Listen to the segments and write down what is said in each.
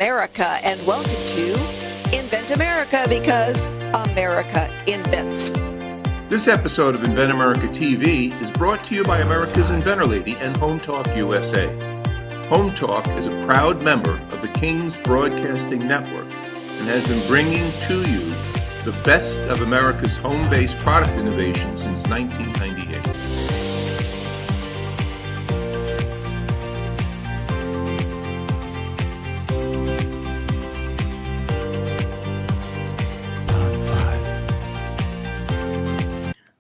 America, and welcome to Invent America, because America invents. This episode of Invent America TV is brought to you by America's Inventor Lady and Home Talk USA. Home Talk is a proud member of the King's Broadcasting Network and has been bringing to you the best of America's home-based product innovation since 1998.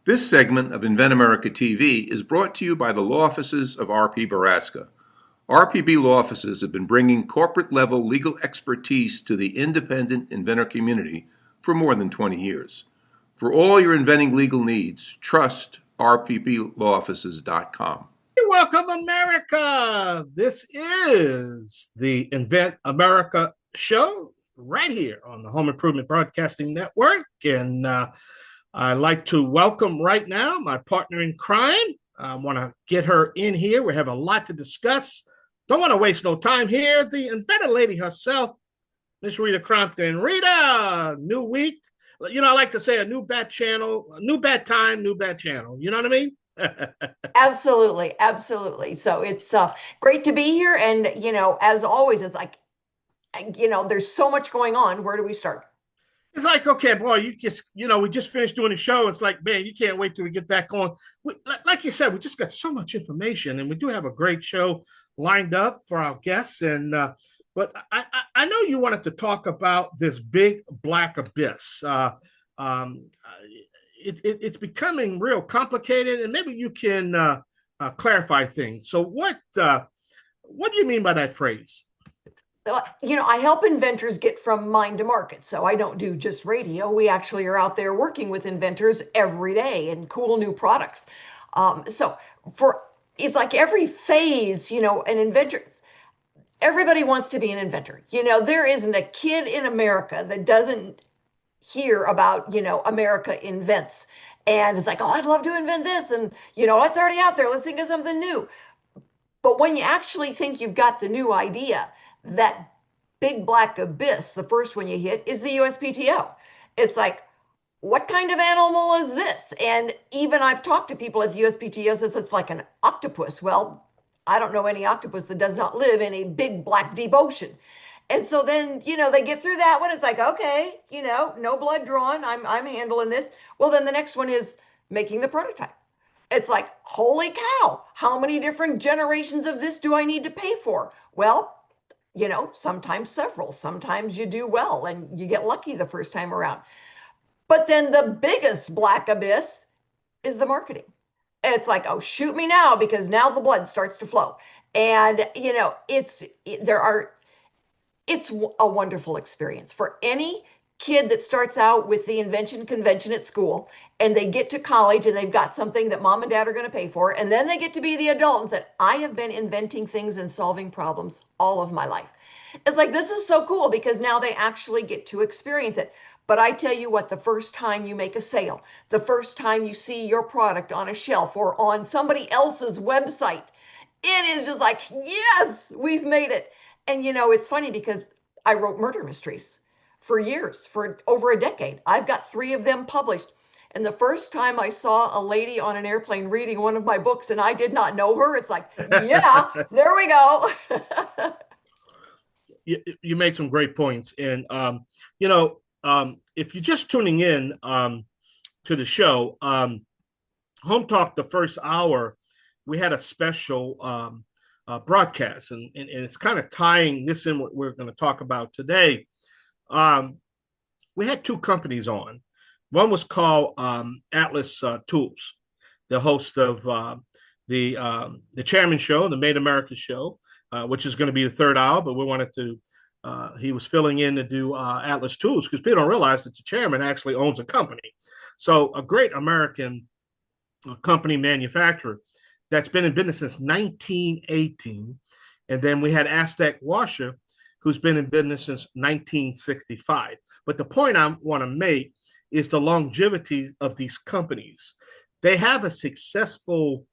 This segment of Invent America TV is brought to you by the law offices of R.P. Baraska. RPB law offices have been bringing corporate-level legal expertise to the independent inventor community for more than 20 years. For all your inventing legal needs, trust rpblawoffices.com. Welcome, America. This is the Invent America show right here on the Home Improvement Broadcasting Network. And I'd like to welcome right now my partner in crime. I want to get her in here. We have a lot to discuss. Don't want to waste no time here. The inventor lady herself, Miss Rita Crompton. Rita, new week. You know, I like to say a new bad channel, a new bad time, new bad channel. You know what I mean? Absolutely. Absolutely. So it's great to be here. And, you know, as always, it's like, you know, there's so much going on. Where do we start? It's like, okay, boy, we just finished doing the show. It's like, man, you can't wait till we get back on. Like you said, we just got so much information, and we do have a great show lined up for our guests. And but I know you wanted to talk about this big black abyss. It's becoming real complicated, and maybe you can clarify things. So what do you mean by that phrase? You know, I help inventors get from mind to market. So I don't do just radio. We actually are out there working with inventors every day and cool new products. It's like every phase, you know, an inventor, everybody wants to be an inventor. You know, there isn't a kid in America that doesn't hear about, you know, America invents. And it's like, oh, I'd love to invent this. And, you know, it's already out there. Let's think of something new. But when you actually think you've got the new idea, that big black abyss, the first one you hit, is the USPTO. It's like, what kind of animal is this? And even I've talked to people at the USPTO, says it's like an octopus. Well, I don't know any octopus that does not live in a big black deep ocean. And so then, you know, they get through that one. It's like, okay, you know, no blood drawn. I'm handling this. Well, then the next one is making the prototype. It's like, holy cow, how many different generations of this do I need to pay for? Well, you know, sometimes several, sometimes you do well and you get lucky the first time around. But then the biggest black abyss is the marketing. It's like, oh, shoot me now, because now the blood starts to flow. And, you know, it's a wonderful experience for any kid that starts out with the invention convention at school, and they get to college and they've got something that mom and dad are going to pay for, and then they get to be the adult and say, I have been inventing things and solving problems all of my life. It's like, this is so cool, because now they actually get to experience it. But I tell you what, the first time you make a sale, the first time you see your product on a shelf or on somebody else's website, it is just like, yes, we've made it. And you know, it's funny, because I wrote murder mysteries for years, for over a decade. I've got 3 of them published. And the first time I saw a lady on an airplane reading one of my books and I did not know her, it's like, yeah, there we go. You made some great points. And, you know, if you're just tuning in to the show, Home Talk, the first hour, we had a special broadcast. And it's kind of tying this in what we're going to talk about today. We had 2 companies on. One was called Atlas Tools, the host of the Chairman Show, the Made America Show, which is going to be the 3rd hour. But we wanted to, he was filling in to do Atlas Tools, because people don't realize that the chairman actually owns a company. So a great American company manufacturer that's been in business since 1918. And then we had Aztec Washer, who's been in business since 1965. But the point I want to make is the longevity of these companies. They have a successful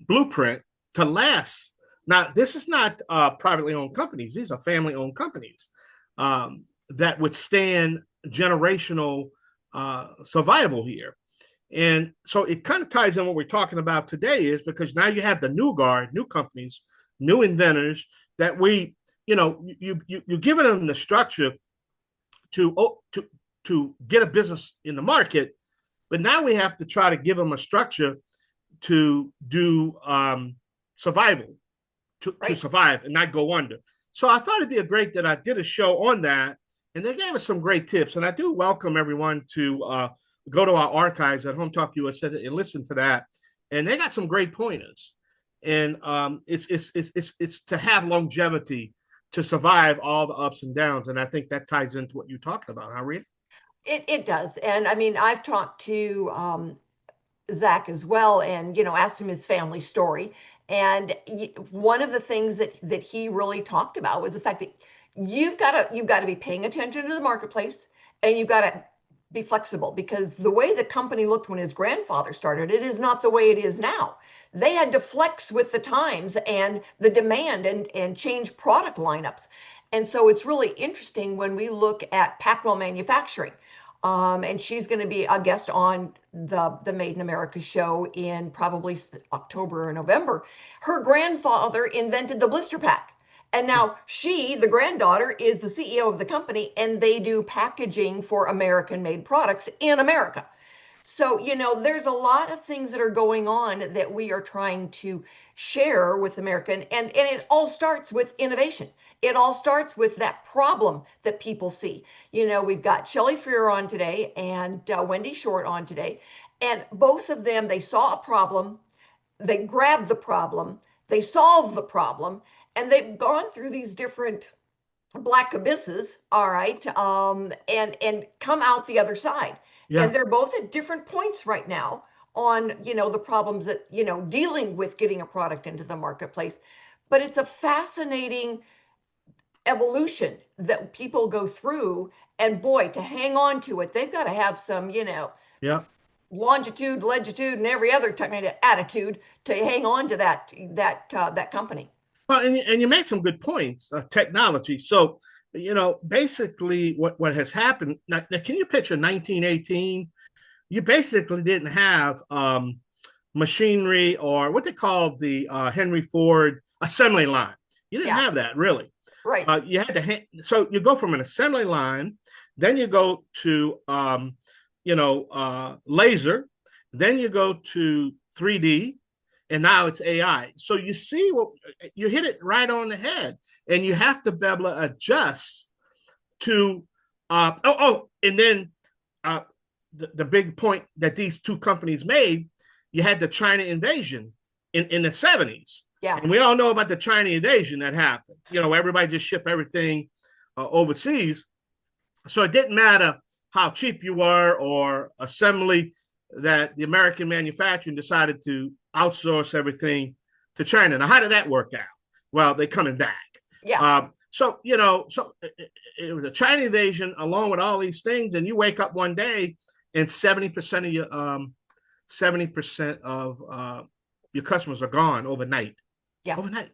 blueprint to last Now, this is not privately owned companies. These are family owned companies that withstand generational survival here. And so it kind of ties in what we're talking about today, is because now you have the new guard, new companies, new inventors that you're giving them the structure to get a business in the market, but now we have to try to give them a structure to do survival, to survive and not go under. So I thought it'd be great that I did a show on that, and they gave us some great tips. And I do welcome everyone to go to our archives at Home Talk USA and listen to that. And they got some great pointers. And it's to have longevity, to survive all the ups and downs. And I think that ties into what you're talking about, huh, Rita? It does. And I mean, I've talked to Zach as well, and asked him his family story. And one of the things that he really talked about was the fact that you've got to be paying attention to the marketplace, and you've got to be flexible, because the way the company looked when his grandfather started, it is not the way it is now. They had to flex with the times and the demand and change product lineups. And so it's really interesting when we look at Packwell Manufacturing. And she's going to be a guest on the Made in America show in probably October or November. Her grandfather invented the blister pack. And now she, the granddaughter, is the CEO of the company, and they do packaging for American-made products in America. So, there's a lot of things that are going on that we are trying to share with America. And it all starts with innovation. It all starts with that problem that people see. We've got Chelle Fuhrer on today and Wendi Short on today. And both of them, they saw a problem, they grabbed the problem, they solved the problem, and they've gone through these different black abysses, all right, and come out the other side. Yeah. And they're both at different points right now on, the problems that, dealing with getting a product into the marketplace. But it's a fascinating evolution that people go through. And boy, to hang on to it, they've got to have some, longitude, latitude, and every other kind of attitude to hang on to that company. Well, and you make some good points, technology. So, basically what has happened, now, can you picture 1918? You basically didn't have machinery, or what they call the Henry Ford assembly line. You didn't have that, really. Right. You had to, so you go from an assembly line, then you go to, laser, then you go to 3D, and now it's AI. So you see you hit it right on the head, and you have to be able to adjust to, and then the big point that these two companies made, you had the China invasion in the 70s. Yeah. And we all know about the China invasion that happened. Everybody just shipped everything overseas. So it didn't matter how cheap you were or assembly, that the American manufacturing decided to outsource everything to China. Now, how did that work out? Well, they're coming back. Yeah. So it was a China invasion along with all these things, and you wake up one day and 70% of your customers are gone overnight. Yeah. Overnight.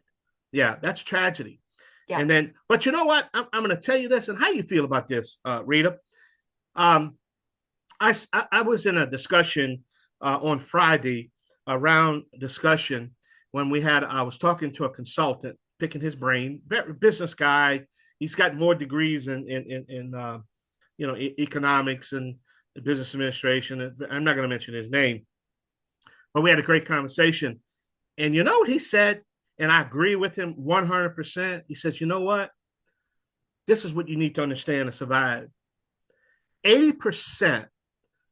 Yeah, that's tragedy. Yeah. And then, but you know what? I'm going to tell you this, and how you feel about this, Rita. I was in a discussion on Friday, around discussion when I was talking to a consultant, picking his brain, business guy. He's got more degrees in economics and business administration. I'm not going to mention his name, but we had a great conversation. And you know what he said? And I agree with him 100%. He says, you know what? This is what you need to understand to survive. 80%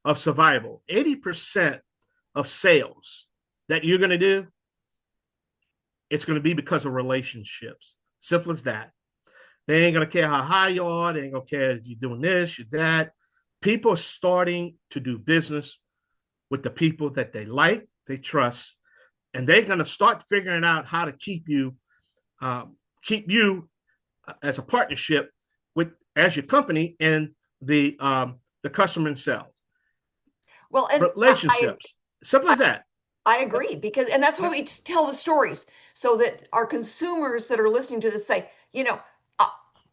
of survival, 80% of sales that you're going to do, it's going to be because of relationships. Simple as that. They ain't going to care how high you are. They ain't going to care if you're doing this, you're that. People are starting to do business with the people that they like, they trust, and they're going to start figuring out how to keep you as a partnership as your company and the customer themselves. Well, and relationships. Simple as that. I agree, and that's why we tell the stories. so that our consumers that are listening to this say,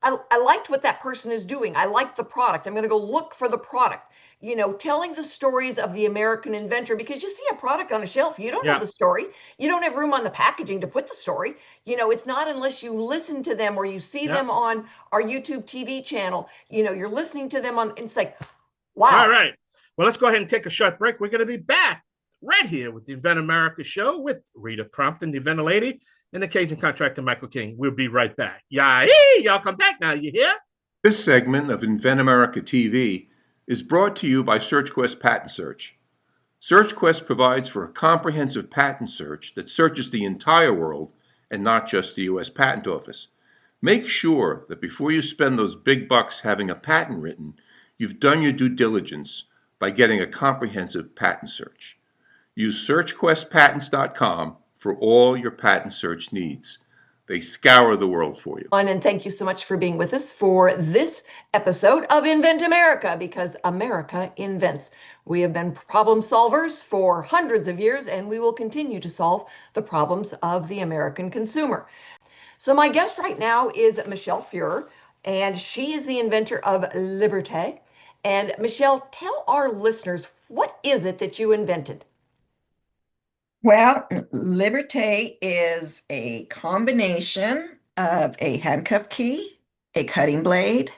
I, I liked what that person is doing. I like the product. I'm going to go look for the product. Telling the stories of the American inventor, because you see a product on a shelf, you don't know Yeah. the story. You don't have room on the packaging to put the story. It's not unless you listen to them or you see Yeah. them on our YouTube TV channel. You're listening to them on, it's like, All wow. right. Well, let's go ahead and take a short break. We're going to be back right here with the Invent America show with Rita Crompton, the Inventor Lady, and the Cajun contractor Michael King. We'll be right back. Yeah, y'all come back now. You hear? This segment of Invent America TV is brought to you by SearchQuest Patent Search. SearchQuest provides for a comprehensive patent search that searches the entire world and not just the U.S. Patent Office. Make sure that before you spend those big bucks having a patent written, you've done your due diligence by getting a comprehensive patent search. Use SearchQuestPatents.com for all your patent search needs. They scour the world for you. And thank you so much for being with us for this episode of Invent America, because America invents. We have been problem solvers for hundreds of years, and we will continue to solve the problems of the American consumer. So my guest right now is Chelle Fuhrer, and she is the inventor of Liberté. And Chelle, tell our listeners, what is it that you invented? Well, Liberté is a combination of a handcuff key, a cutting blade,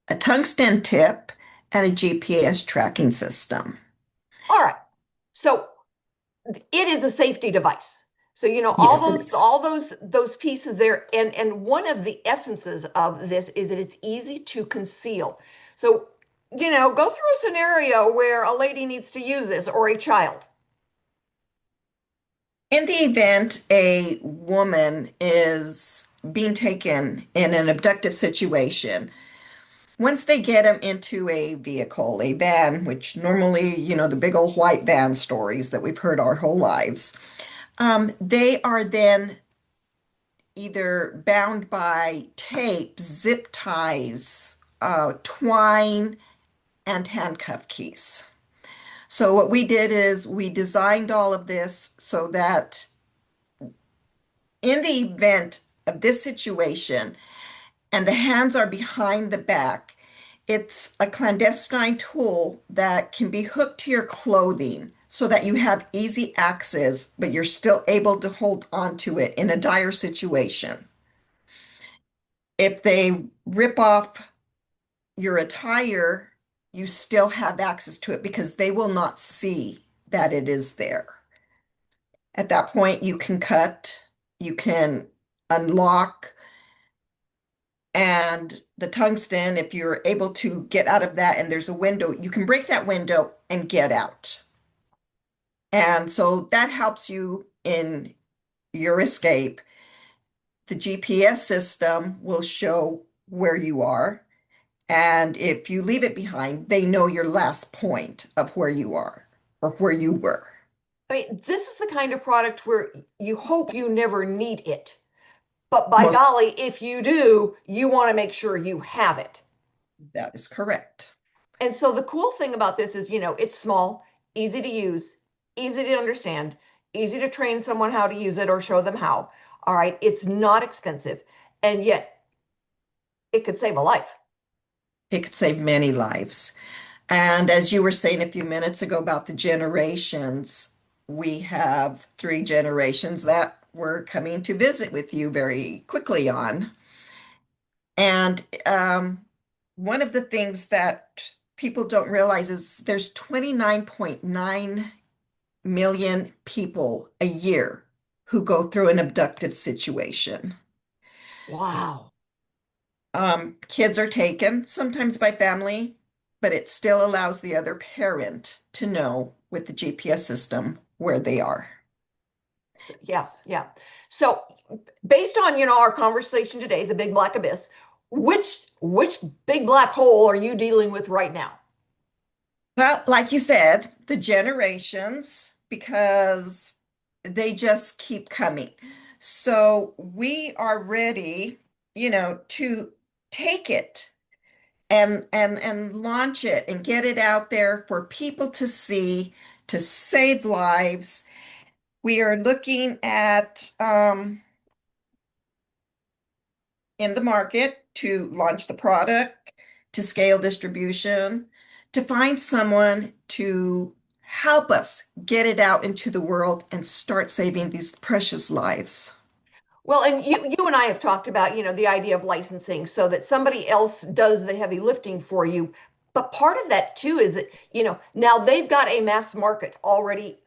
a tungsten tip, and a GPS tracking system. All right. So it is a safety device. So Yes, it is. all those pieces there, and one of the essences of this is that it's easy to conceal. So go through a scenario where a lady needs to use this, or a child. In the event a woman is being taken in an abductive situation, once they get them into a vehicle, a van, which normally, the big old white van stories that we've heard our whole lives, they are then either bound by tape, zip ties, twine, and handcuff keys. So what we did is we designed all of this so that in the event of this situation and the hands are behind the back, it's a clandestine tool that can be hooked to your clothing so that you have easy access, but you're still able to hold on to it in a dire situation. If they rip off your attire, you still have access to it because they will not see that it is there. At that point, you can cut, you can unlock, and the tungsten, if you're able to get out of that and there's a window, you can break that window and get out. And so that helps you in your escape. The GPS system will show where you are. And if you leave it behind, they know your last point of where you are or where you were. I mean, this is the kind of product where you hope you never need it. But by Most, golly, if you do, you want to make sure you have it. that is correct. And so the cool thing about this is, it's small, easy to use, easy to understand, easy to train someone how to use it or show them how. All right. It's not expensive. And yet it could save a life. It could save many lives. And as you were saying a few minutes ago about the generations, we have 3 generations that we're coming to visit with you very quickly on. And one of the things that people don't realize is there's 29.9 million people a year who go through an abductive situation. Wow. Kids are taken, sometimes by family, but it still allows the other parent to know with the GPS system where they are. Yeah, yeah. So based on, our conversation today, the big black abyss, which big black hole are you dealing with right now? Well, like you said, the generations, because they just keep coming. So we are ready, to take it and launch it and get it out there for people to see, to save lives. We are looking at in the market to launch the product, to scale distribution, to find someone to help us get it out into the world and start saving these precious lives. Well, and you and I have talked about, the idea of licensing so that somebody else does the heavy lifting for you. But part of that too is that, now they've got a mass market already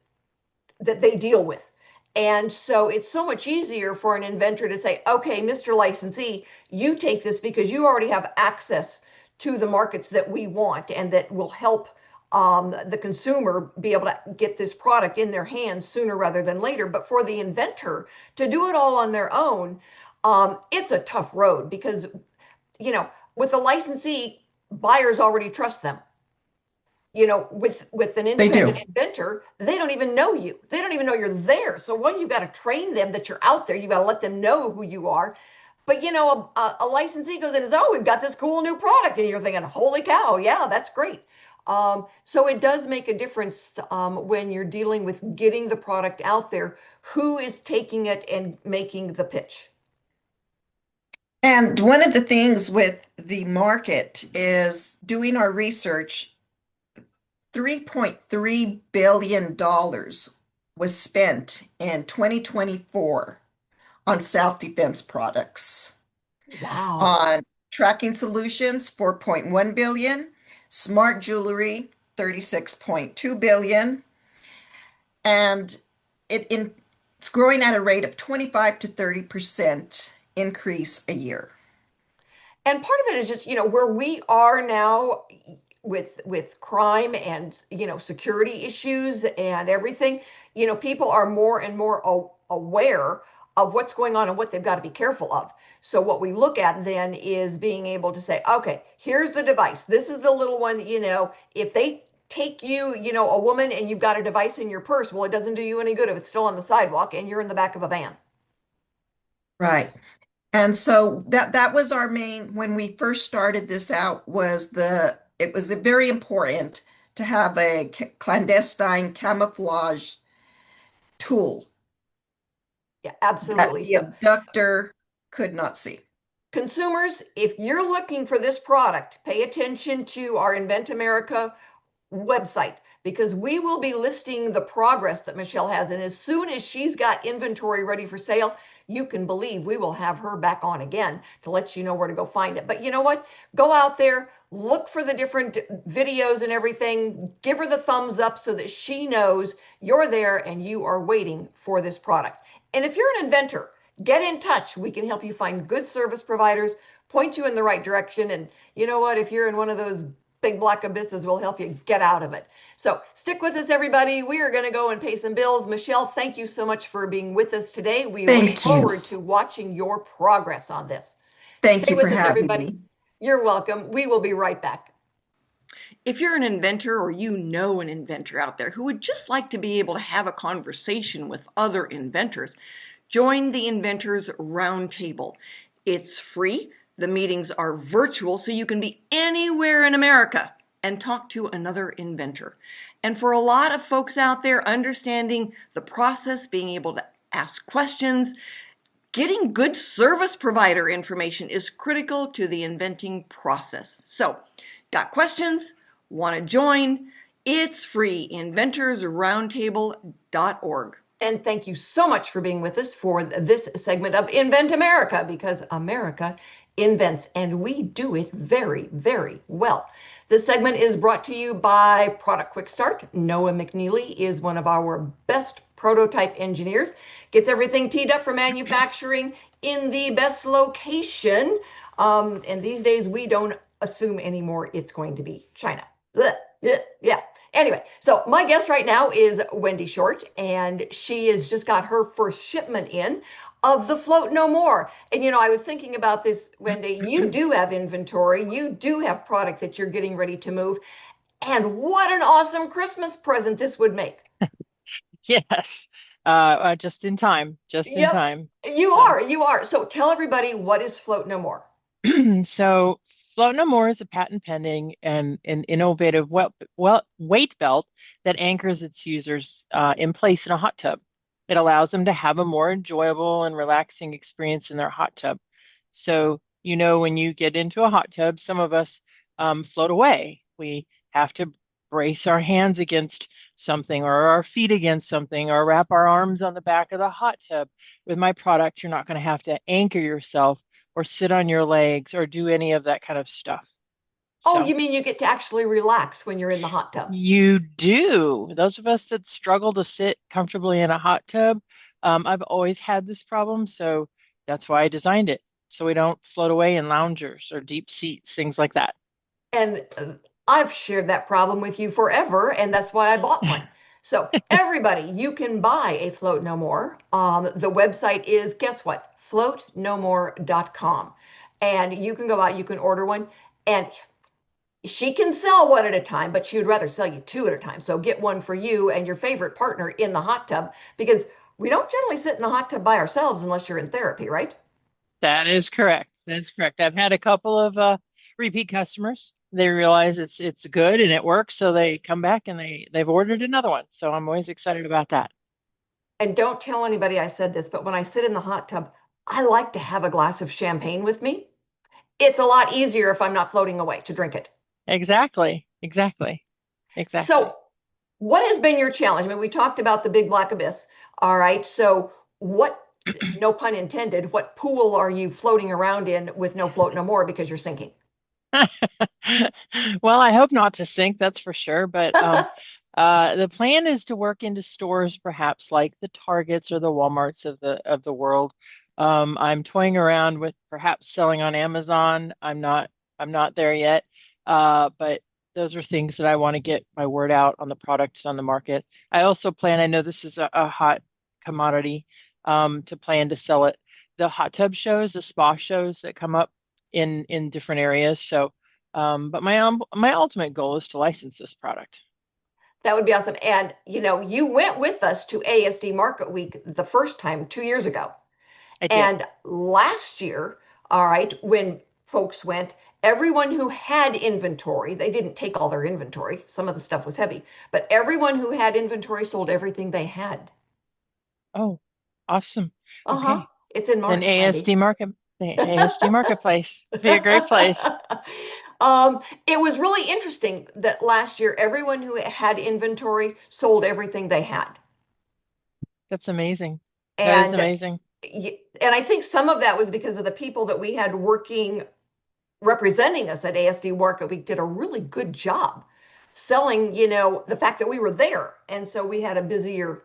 that they deal with. And so it's so much easier for an inventor to say, okay, Mr. Licensee, you take this because you already have access to the markets that we want and that will help the consumer be able to get this product in their hands sooner rather than later. But for the inventor to do it all on their own, it's a tough road because, with a licensee, buyers already trust them. With an independent inventor, they don't even know you. They don't even know you're there. So one, you've got to train them that you're out there. You've got to let them know who you are. But a licensee goes in and says, "Oh, we've got this cool new product," and you're thinking, "Holy cow, yeah, that's great." So it does make a difference when you're dealing with getting the product out there. Who is taking it and making the pitch? And one of the things with the market is doing our research. $3.3 billion was spent in 2024 on self-defense products. Wow. On tracking solutions, 4.1 billion, smart jewelry, 36.2 billion, and it's growing at a rate of 25 to 30% increase a year. And part of it is just, where we are now with crime and, security issues and everything, people are more and more aware of what's going on and what they've got to be careful of. So what we look at then is being able to say, okay, here's the device. This is the little one, if they take you, a woman, and you've got a device in your purse, well, it doesn't do you any good if it's still on the sidewalk and you're in the back of a van. Right. And so that was our main, when we first started this out, it was very important to have a clandestine camouflage tool Yeah, that absolutely. the abductor could not see. Consumers, if you're looking for this product, pay attention to our Invent America website because we will be listing the progress that Michelle has. And as soon as she's got inventory ready for sale, you can believe we will have her back on again to let you know where to go find it. But you know what? Go out there, look for the different videos and everything, give her the thumbs up so that she knows you're there and you are waiting for this product. And if you're an inventor, get in touch. We can help you find good service providers, point you in the right direction. And you know what? If you're in one of those big black abysses, we'll help you get out of it. So stick with us, everybody. We are going to go and pay some bills. Michelle, thank you so much for being with us today. We look forward to watching your progress on this. Thank you for having me. You're welcome. We will be right back. If you're an inventor or you know an inventor out there who would just like to be able to have a conversation with other inventors, join the Inventors Roundtable. It's free. The meetings are virtual, so you can be anywhere in America and talk to another inventor. And for a lot of folks out there, understanding the process, being able to ask questions, getting good service provider information is critical to the inventing process. So, got questions? Want to join? It's free. inventorsroundtable.org. And thank you so much for being with us for this segment of Invent America, because America invents, and we do it very, very well. This segment is brought to you by Product Quick Start. Noah McNeely is one of our best prototype engineers, gets everything teed up for manufacturing in the best location. And these days, we don't assume anymore it's going to be China. Yeah. Anyway, so my guest right now is Wendi Short, and she has just got her first shipment in of the Float No More. And, I was thinking about this, Wendi. You do have inventory. You do have product that you're getting ready to move. And what an awesome Christmas present this would make. Yes. Just in time. In time. You are. So tell everybody, what is Float No More? So Float No More is a patent pending and an innovative weight belt that anchors its users in place in a hot tub. It allows them to have a more enjoyable and relaxing experience in their hot tub. So, when you get into a hot tub, some of us float away. We have to brace our hands against something or our feet against something or wrap our arms on the back of the hot tub. With my product, you're not going to have to anchor yourself or sit on your legs or do any of that kind of stuff. Oh, So you mean you get to actually relax when you're in the hot tub? you do. Those of us that struggle to sit comfortably in a hot tub, I've always had this problem, so that's why I designed it. So we don't float away in loungers or deep seats, things like that. And I've shared that problem with you forever, and that's why I bought one. So, everybody, you can buy a Float No More. The website is, guess what? floatnomore.com. And you can go out, you can order one, and she can sell one at a time, but she would rather sell you two at a time. So, get one for you and your favorite partner in the hot tub because we don't generally sit in the hot tub by ourselves unless you're in therapy, right? That is correct. That's correct. I've had a couple of repeat customers. They realize it's good and it works, so they come back and they've ordered another one. So I'm always excited about that. And don't tell anybody I said this, but when I sit in the hot tub, I like to have a glass of champagne with me. It's a lot easier if I'm not floating away to drink it. Exactly. Exactly. Exactly. So, what has been your challenge? I mean, we talked about the big black abyss. All right. So, what, no pun intended, what pool are you floating around in with no float no more because you're sinking? Well, I hope not to sink, that's for sure. But the plan is to work into stores, perhaps like the Targets or the Walmarts of the world. I'm toying around with perhaps selling on Amazon. I'm not there yet. But those are things that I want to get my word out on the products on the market. I also plan, I know this is a hot commodity, to plan to sell it. The hot tub shows, the spa shows that come up in different areas. So, but my ultimate goal is to license this product. That would be awesome. And, you went with us to ASD Market Week the first time 2 years ago. I did. And last year, all right, when folks went, everyone who had inventory, they didn't take all their inventory. Some of the stuff was heavy, but everyone who had inventory sold everything they had. Oh, awesome. Uh-huh. Okay. It's in Then March, Wendy. The ASD Marketplace be a great place. It was really interesting that last year, everyone who had inventory sold everything they had. That's amazing. That is And amazing. and I think some of that was because of the people that we had working representing us at ASD Market Week did a really good job selling, the fact that we were there. And so we had a busier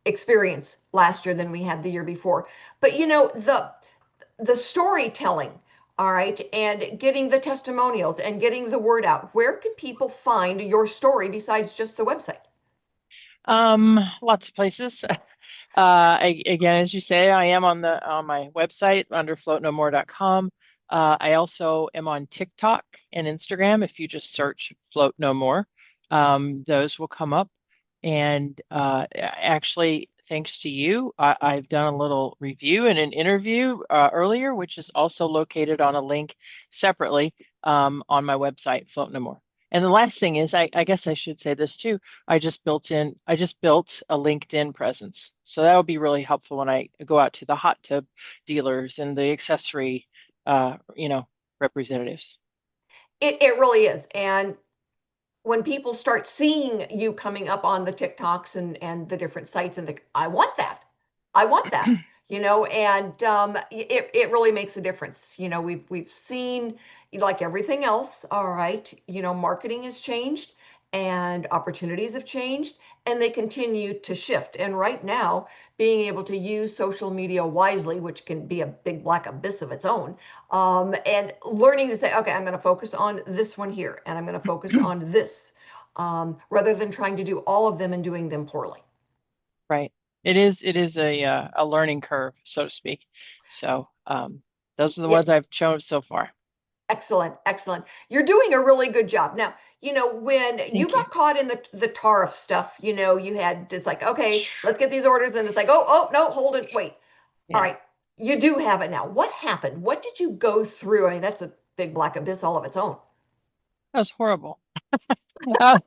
experience last year than we had the year before. But the storytelling, all right, and getting the testimonials and getting the word out. Where can people find your story besides just the website? Lots of places. Again, as you say, I am on my website under floatnomore.com. I also am on TikTok and Instagram. If you just search Float No More, those will come up. And actually, thanks to you, I've done a little review and an interview earlier, which is also located on a link separately on my website, Float No More. And the last thing is, I guess I should say this too. I just built a LinkedIn presence. So that will be really helpful when I go out to the hot tub dealers and the accessory, representatives. It really is. And when people start seeing you coming up on the TikToks and the different sites and I want that. I want that. And it really makes a difference. We've seen, like everything else, all right, marketing has changed and opportunities have changed and they continue to shift. And right now, being able to use social media wisely, which can be a big black abyss of its own, and learning to say, okay, I'm going to focus on this one here and I'm going to focus on this, rather than trying to do all of them and doing them poorly. Right. It is a learning curve, so to speak. So those are the ones Yes. I've chosen so far. Excellent, excellent. You're doing a really good job. Now, when you Thank you. got caught in the tariff stuff, you had it's like, okay, let's get these orders, and it's like, oh, no, hold it, wait. All Yeah, right, you do have it now. What happened? What did you go through? I mean, that's a big black abyss all of its own. that was horrible. Um,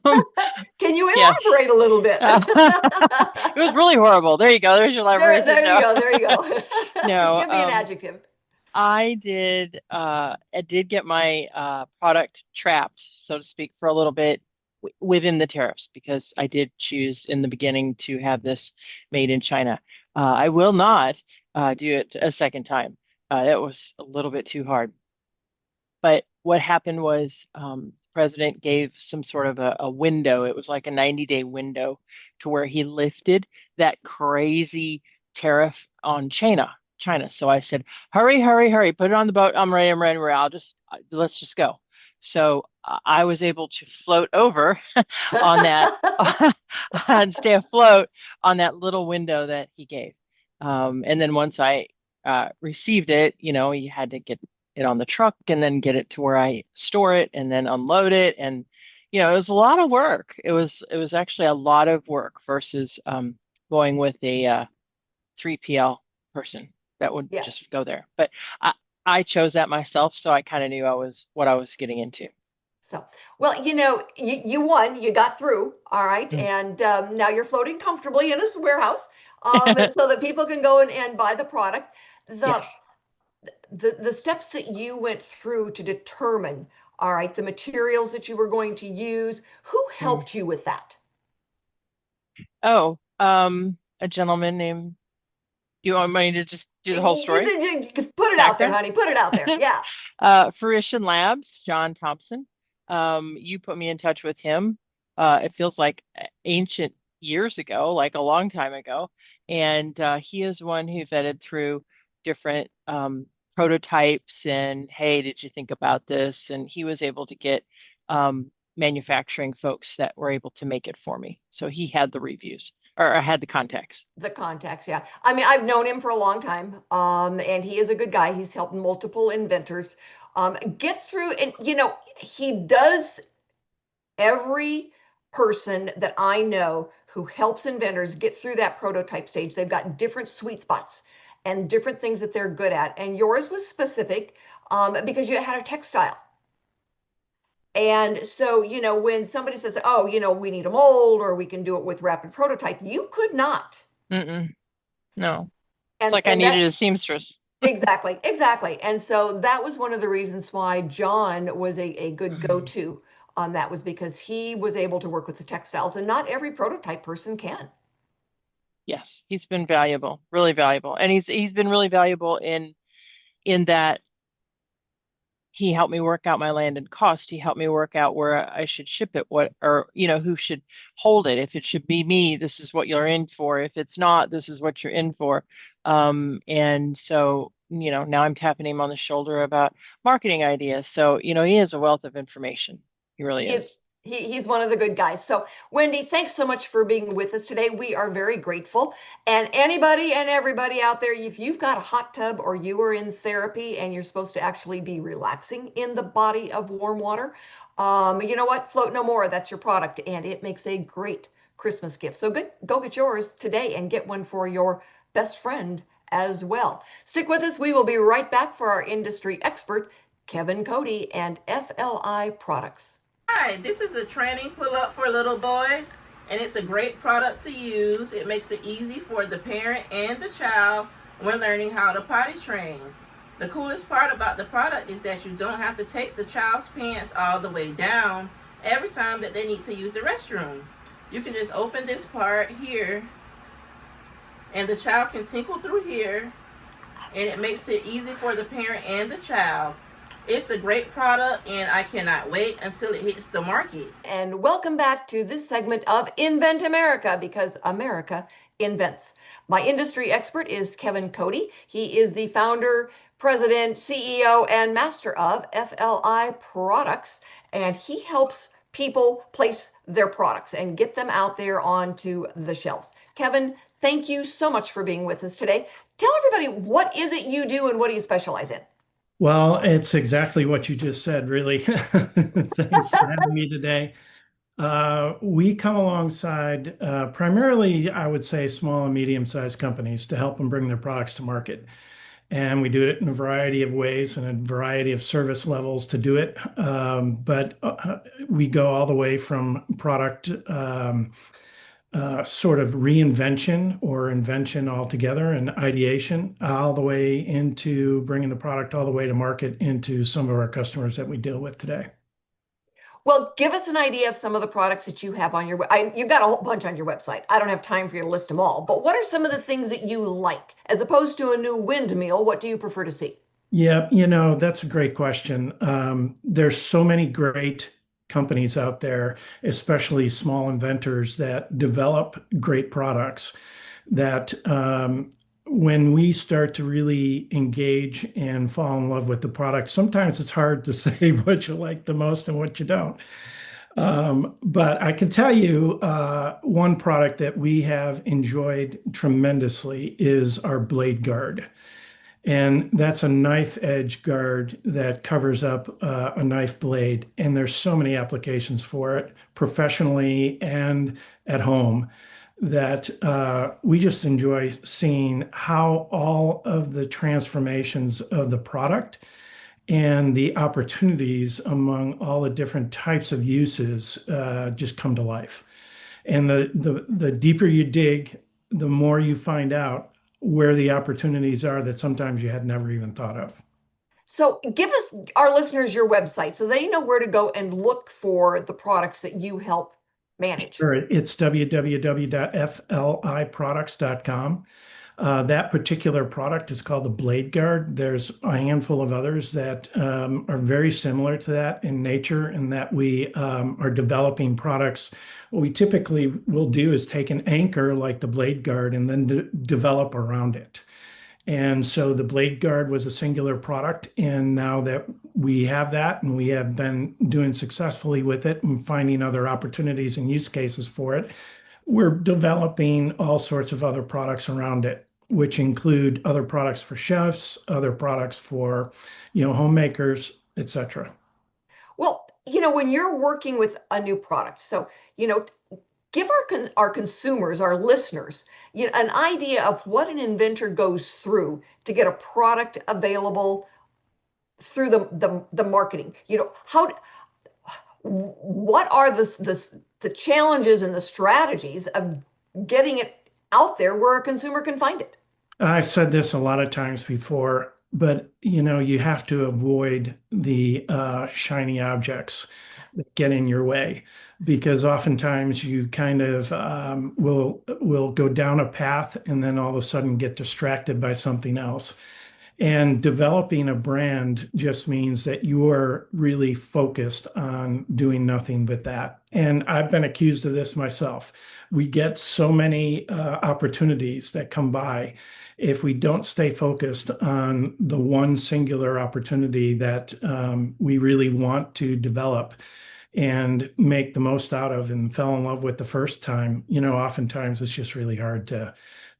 Can you yes. elaborate a little bit? It was really horrible. There you go. There's your elaboration. There you No, go. There you go. no. Give me an adjective. I did get my product trapped, so to speak, for a little bit within the tariffs because I did choose in the beginning to have this made in China. I will not do it a second time. It was a little bit too hard. But what happened was the president gave some sort of a window. It was like a 90-day window to where he lifted that crazy tariff on China. So I said, hurry, hurry, hurry, put it on the boat. I'm ready. Let's just go. So I was able to float over on that and stay afloat on that little window that he gave. And then once I received it, you had to get it on the truck and then get it to where I store it and then unload it. And, it was a lot of work. It was actually a lot of work versus going with a 3PL person that would Yeah. just go there. But I chose that myself, so I kind of knew what I was getting into. So, well, you won, you got through, all right, Mm. and now you're floating comfortably in a warehouse, so that people can go and buy the product. The, Yes. the steps that you went through to determine, all right, the materials that you were going to use, who Mm. helped you with that? Oh, a gentleman named, you want me to just do the whole story? Just put it out there, Background? honey. Put it out there. Yeah. Fruition Labs, John Thompson. You put me in touch with him. It feels like ancient years ago, like a long time ago. And he is one who vetted through different prototypes and, hey, did you think about this? And he was able to get manufacturing folks that were able to make it for me. So he had the reviews or I had the contacts. The contacts, yeah. I mean, I've known him for a long time, and he is a good guy. He's helped multiple inventors get through, and he does. Every person that I know who helps inventors get through that prototype stage, they've got different sweet spots and different things that they're good at. And yours was specific because you had a textile. And so, when somebody says, oh, we need a mold or we can do it with rapid prototype, you could not. Mm-mm. No. It's And like I needed a seamstress. Exactly. And so that was one of the reasons why John was a good go-to on that, was because he was able to work with the textiles, and not every prototype person can. Yes, he's been valuable, really valuable. And he's been really valuable in that he helped me work out my landed cost. He helped me work out where I should ship it, who should hold it. If it should be me, this is what you're in for. If it's not, this is what you're in for. And so, now I'm tapping him on the shoulder about marketing ideas. So, he has a wealth of information. He really is. He's one of the good guys. So, Wendi, thanks so much for being with us today. We are very grateful. And anybody and everybody out there, if you've got a hot tub or you are in therapy and you're supposed to actually be relaxing in the body of warm water, you know what? Float No More, that's your product, and it makes a great Christmas gift. So go get yours today and get one for your best friend as well. Stick with us. We will be right back for our industry expert, Kevin Cody, and FLI Products. Hi, this is a training pull-up for little boys, and it's a great product to use. It makes it easy for the parent and the child when learning how to potty train. The coolest part about the product is that you don't have to take the child's pants all the way down every time that they need to use the restroom. You can just open this part here, and the child can tinkle through here, and it makes it easy for the parent and the child. It's a great product, and I cannot wait until it hits the market. And welcome back to this segment of Invent America, because America invents. My industry expert is Kevin Cody. He is the founder, president, CEO, and master of FLI Products, and he helps people place their products and get them out there onto the shelves. Kevin, thank you so much for being with us today. Tell everybody, what is it you do and what do you specialize in? Well, it's exactly what you just said, really. Thanks for having me today. We come alongside primarily, I would say, small and medium-sized companies to help them bring their products to market. And we do it in a variety of ways and a variety of service levels to do it. But we go all the way from product sort of reinvention or invention altogether and ideation, all the way into bringing the product all the way to market into some of our customers that we deal with today. Well, give us an idea of some of the products that you have on your you've got a whole bunch on your website. I don't have time for you to list them all, but what are some of the things that you like? As opposed to a new windmill, what do you prefer to see? Yeah, that's a great question. There's so many great companies out there, especially small inventors that develop great products that when we start to really engage and fall in love with the product, sometimes it's hard to say what you like the most and what you don't. But I can tell you one product that we have enjoyed tremendously is our blade guard. And that's a knife edge guard that covers up a knife blade. And there's so many applications for it professionally and at home that we just enjoy seeing how all of the transformations of the product and the opportunities among all the different types of uses just come to life. And the deeper you dig, the more you find out where the opportunities are that sometimes you had never even thought of. So give us, our listeners, your website so they know where to go and look for the products that you help manage. Sure. It's www.fliproducts.com. That particular product is called the Blade Guard. There's a handful of others that are very similar to that in nature, and that we are developing products. What we typically will do is take an anchor like the Blade Guard and then develop around it. And so the Blade Guard was a singular product. And now that we have that and we have been doing successfully with it and finding other opportunities and use cases for it, we're developing all sorts of other products around it, which include other products for chefs, other products for, homemakers, etc. Well, when you're working with a new product, so, give our consumers, our listeners, an idea of what an inventor goes through to get a product available through the marketing. What are the challenges and the strategies of getting it out there where a consumer can find it? I've said this a lot of times before, but you have to avoid the shiny objects that get in your way, because oftentimes you kind of will go down a path and then all of a sudden get distracted by something else. And developing a brand just means that you are really focused on doing nothing but that. And I've been accused of this myself. We get so many opportunities that come by. If we don't stay focused on the one singular opportunity that we really want to develop and make the most out of and fell in love with the first time, oftentimes it's just really hard to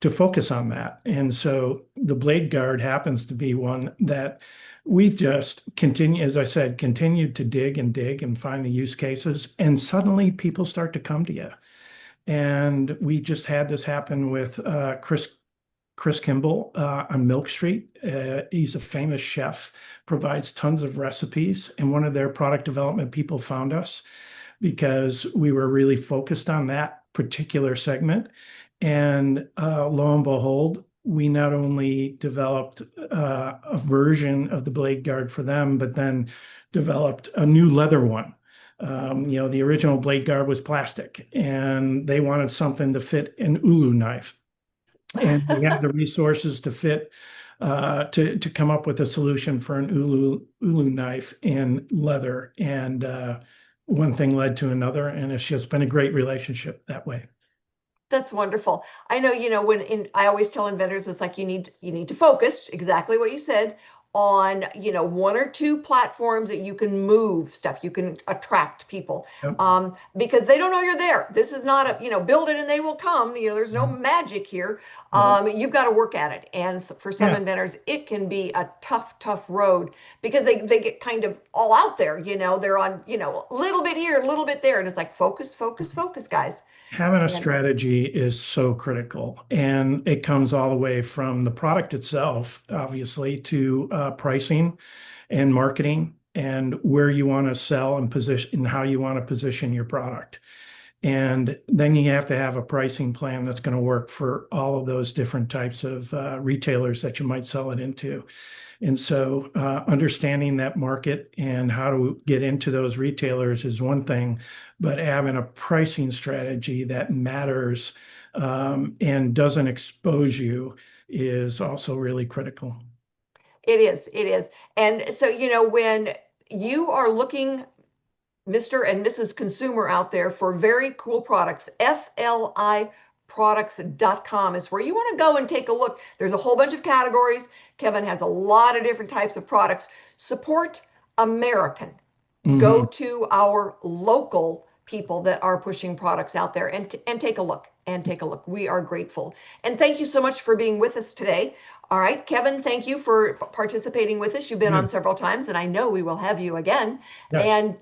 focus on that. And so the Blade Guard happens to be one that we've just continued to dig and find the use cases. And suddenly people start to come to you. And we just had this happen with Chris Kimball on Milk Street. He's a famous chef, provides tons of recipes. And one of their product development people found us because we were really focused on that particular segment. And lo and behold, we not only developed a version of the Blade Guard for them, but then developed a new leather one. The original Blade Guard was plastic, and they wanted something to fit an ulu knife. And we had the resources to fit, to come up with a solution for an ulu knife in leather. And one thing led to another, and it's just been a great relationship that way. That's wonderful. I know, I always tell inventors, it's like you need to focus, exactly what you said, on, you know, one or two platforms that you can move stuff, you can attract people, Yep. because they don't know you're there. This is not a, you know, build it and they will come. You know, there's no magic here. You've got to work at it. And for some Yeah. inventors, it can be a tough road because they get kind of all out there, you know, they're on, you know, a little bit here, a little bit there. And it's like, focus, guys. Having a strategy is so critical, and it comes all the way from the product itself, obviously, to pricing and marketing and where you want to sell and position and how you want to position your product. And then you have to have a pricing plan that's going to work for all of those different types of retailers that you might sell it into. And so understanding that market and how to get into those retailers is one thing, but having a pricing strategy that matters and doesn't expose you is also really critical. It is. And so, you know, when you are looking, Mr. and Mrs. Consumer out there, for very cool products, FLIproducts.com is where you want to go and take a look. There's a whole bunch of categories. Kevin has a lot of different types of products. Support American. Go to our local people that are pushing products out there and take a look. We are grateful. And thank you so much for being with us today. All right, Kevin, thank you for participating with us. You've been on several times, and I know we will have you again. Yes. And,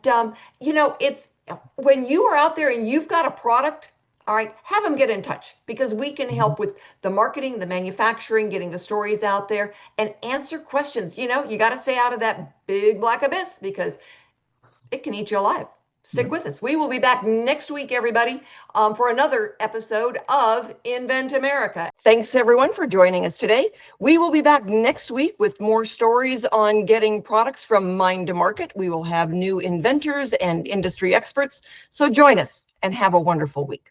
you know, it's when you are out there and you've got a product, all right, have them get in touch, because we can help with the marketing, the manufacturing, getting the stories out there, and answer questions. You know, you got to stay out of that big black abyss because it can eat you alive. Stick with us. We will be back next week, everybody, for another episode of Invent America. Thanks, everyone, for joining us today. We will be back next week with more stories on getting products from mind to market. We will have new inventors and industry experts. So join us and have a wonderful week.